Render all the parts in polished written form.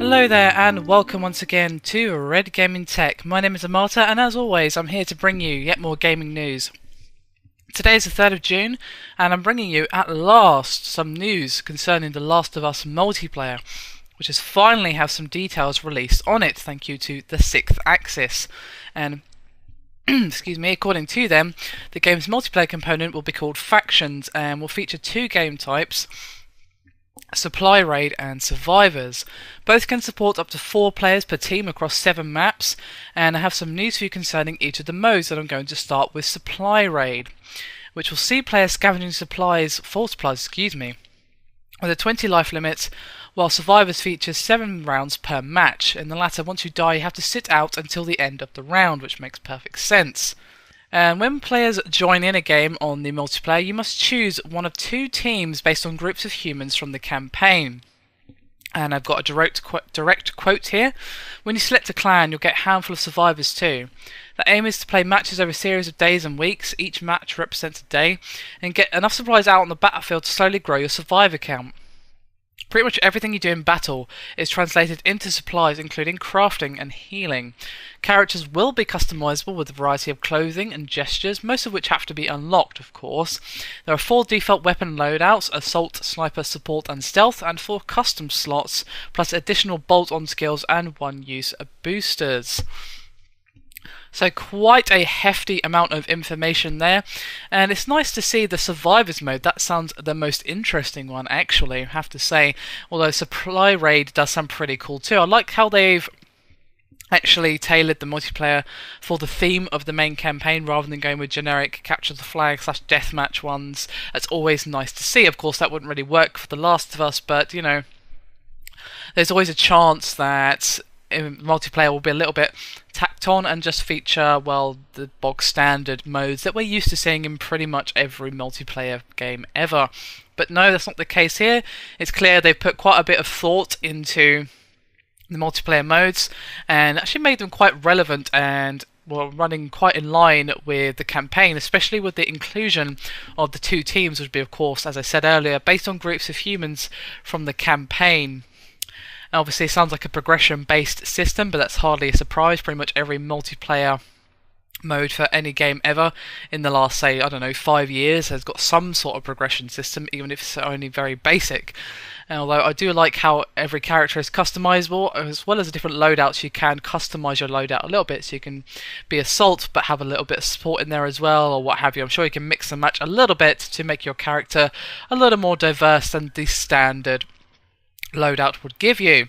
Hello there and welcome once again to Red Gaming Tech. My name is Amata and as always I'm here to bring you yet more gaming news. Today is the 3rd of June and I'm bringing you at last some news concerning The Last of Us multiplayer, which has finally have some details released on it thank you to the 6th Axis. And excuse me, according to them, the game's multiplayer component will be called Factions and will feature two game types: Supply Raid and Survivors. Both can support up to 4 players per team across 7 maps, and I have some news for you concerning each of the modes. That I'm going to start with Supply Raid, which will see players scavenging full supplies, with a 20 life limit, while Survivors features 7 rounds per match. In the latter, once you die you have to sit out until the end of the round, which makes perfect sense. And when players join in a game on the multiplayer, you must choose one of 2 teams based on groups of humans from the campaign. And I've got a direct quote here. When you select a clan, you'll get a handful of survivors too. The aim is to play matches over a series of days and weeks. Each match represents a day, and get enough supplies out on the battlefield to slowly grow your survivor count. Pretty much everything you do in battle is translated into supplies, including crafting and healing. Characters will be customizable with a variety of clothing and gestures, most of which have to be unlocked, of course. There are 4 default weapon loadouts: Assault, Sniper, Support and Stealth, and 4 custom slots, plus additional bolt-on skills and 1 use of boosters. So quite a hefty amount of information there, and it's nice to see the Survivors mode. That sounds the most interesting one, actually, I have to say, although Supply Raid does sound pretty cool too. I like how they've actually tailored the multiplayer for the theme of the main campaign rather than going with generic capture the flag / deathmatch ones. That's always nice to see. Of course that wouldn't really work for The Last of Us, but you know, there's always a chance that multiplayer will be a little bit tacked on and just feature, well, the bog standard modes that we're used to seeing in pretty much every multiplayer game ever. But no, that's not the case here. It's clear they've put quite a bit of thought into the multiplayer modes and actually made them quite relevant and, well, running quite in line with the campaign, especially with the inclusion of the 2 teams, which would be, of course, as I said earlier, based on groups of humans from the campaign. Obviously it sounds like a progression-based system, but that's hardly a surprise. Pretty much every multiplayer mode for any game ever in the last, say, I don't know, 5 years has got some sort of progression system, even if it's only very basic. And although I do like how every character is customizable, as well as the different loadouts, you can customize your loadout a little bit, so you can be Assault but have a little bit of support in there as well, or what have you. I'm sure you can mix and match a little bit to make your character a little more diverse than the standard loadout would give you.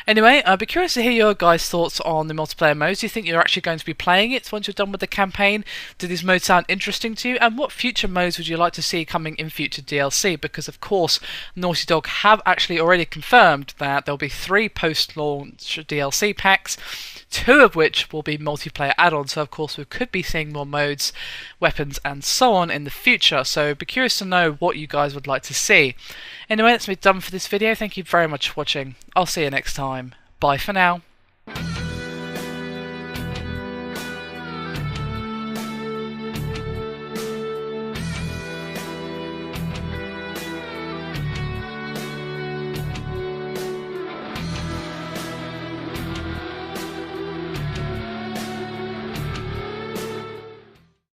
Anyway, I'd be curious to hear your guys' thoughts on the multiplayer modes. Do you think you're actually going to be playing it once you're done with the campaign? Do these modes sound interesting to you? And what future modes would you like to see coming in future DLC? Because of course Naughty Dog have actually already confirmed that there'll be 3 post-launch DLC packs, 2 of which will be multiplayer add-ons. So of course we could be seeing more modes, weapons and so on in the future. So be curious to know what you guys would like to see. Anyway, that's me done for this video. Thank you very much for watching. I'll see you next time. Bye for now.